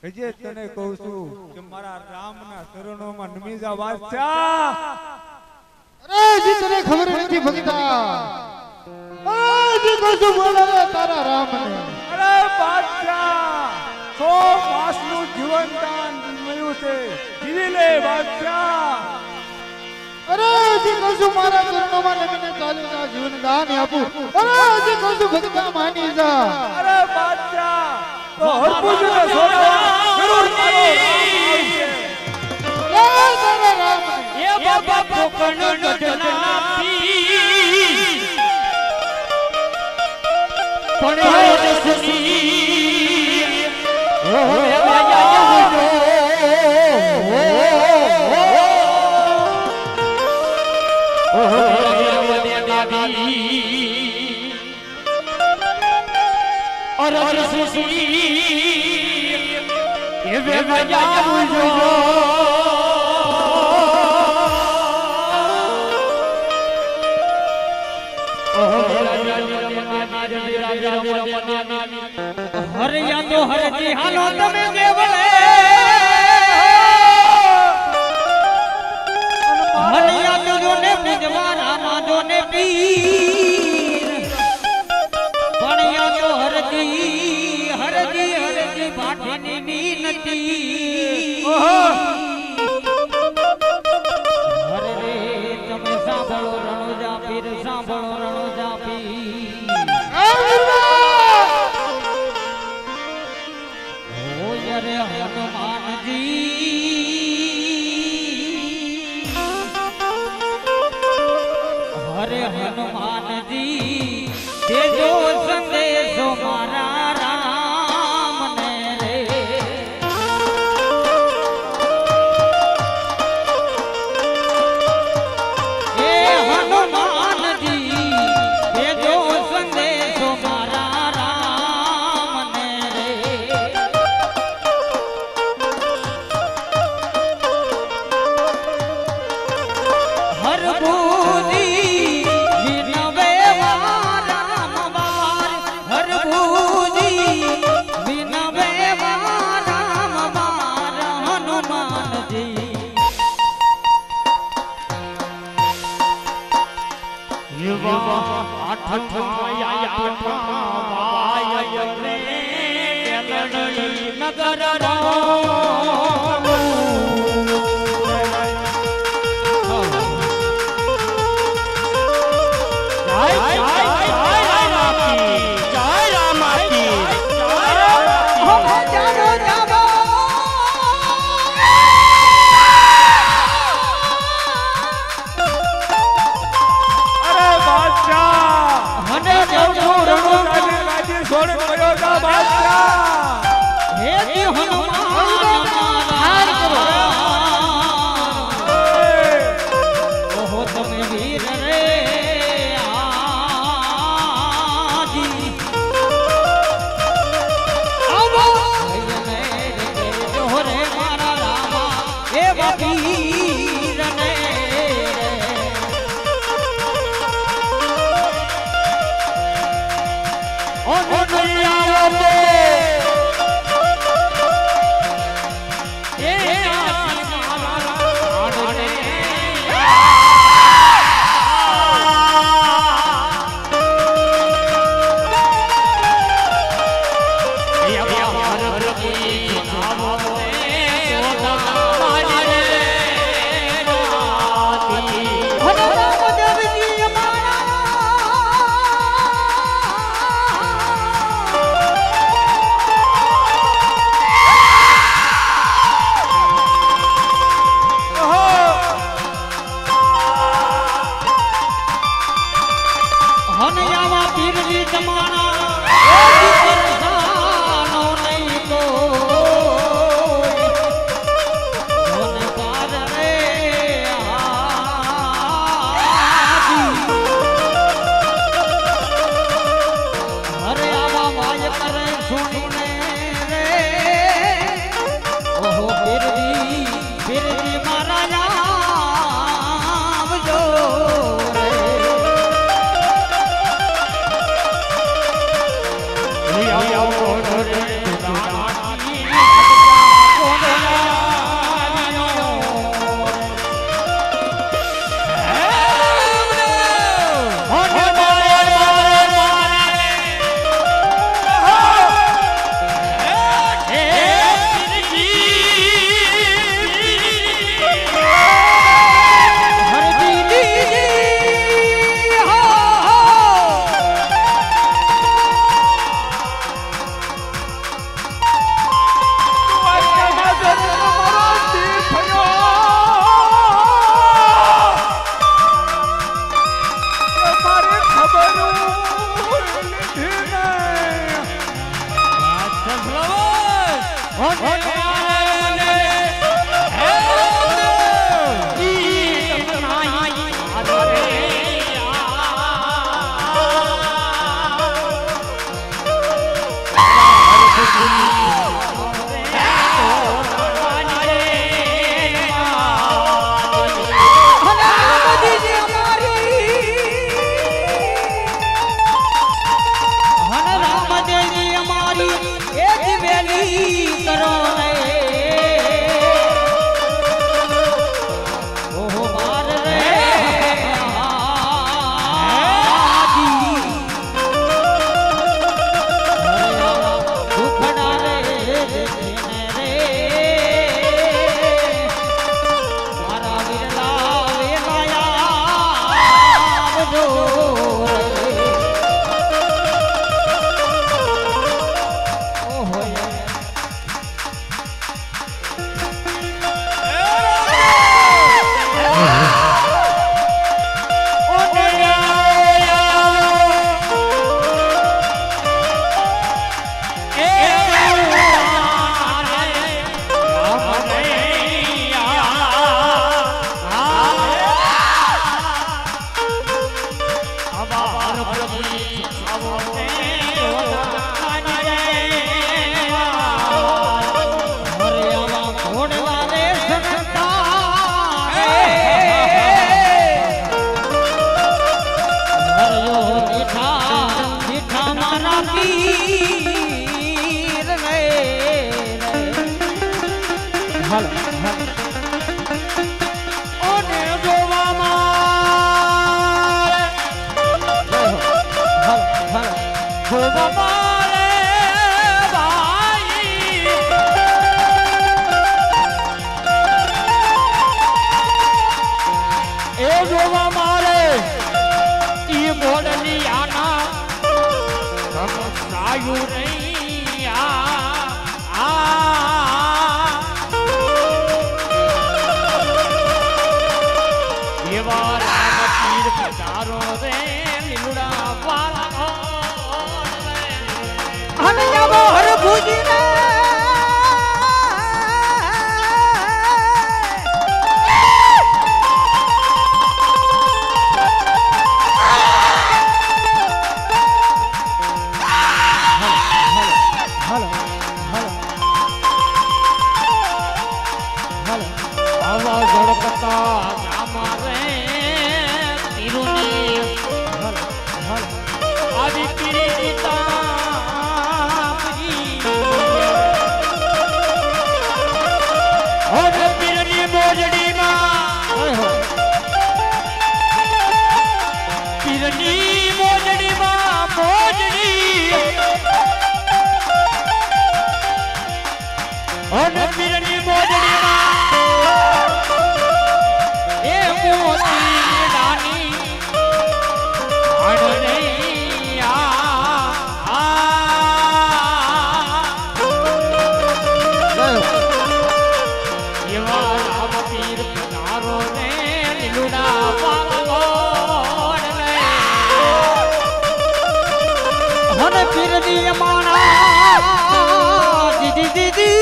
હજે તને કહું છું કે મારા રામના ચરણોમાં નમી જા બાદશાહ. અરે જી તને ખબર નથી ભગતા, જી કહું છું બોલે તારા રામને. અરે બાદશાહ 100 માસનું જીવનદાન મળ્યું છે, જીવી લે બાદશાહ. અરે જી કહું છું મારા ચરણોમાં નમીને ચાલી જા, જીવન દાન આપું. અરે જી કહું છું ભગતા માની જા. અરે બાદશાહ તો હરપુજને સોના જરૂર મારો રામ આવશે. તારા રામને એ બાબા પોકણ ગઢના પી પણ જસની હો વાયા જો और सुसी ये वाया जो हर या तो हर जी हालो तमे देवले हर या तो जो ने विद्वान आमा जो ने पीर पण या तो हर जी बाठनी मीनती हर रे तमे सांभळो रणोजा पीर सांभळो रणोजा पीर रे हनुमान जी हरे हनुमान जी देजो संदेशो मारा राम ने रे हे हनुमान जी देजो संदेशो मारा राम ने रे हर भूजी विनवे राम बार हर भूजी विनवे राम बार हनुमान जी युवा नगर છોડ કયો જા બાદશાહ. હે હનુમાન જોવા મારે ઈ મોડલી આના સાયુ રહી એવા રામ પીર પધારો રે લીલુડા વાળો અને જાવો હર ભુજીને આવા ગણપતા જામા રે તીરુની આદિ પીરિતા ઓને પીરની મોજડીમાં પીરની મોજડીમાં મોજડી ઓને પીરની મોજડીમાં એ મોતી નાની અડને એવા રામ પીર પધારો ને લીલુડા વાળો હને પીરની માણા દીદી દીદી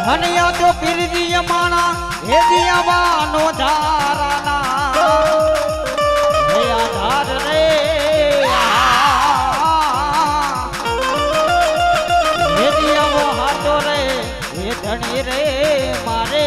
હનિયા તો પીરજી માણા હે દિયાવાનો ધારાના હે આધાર રે હે દિયાવો હાથો રે હે ધણી રે મારે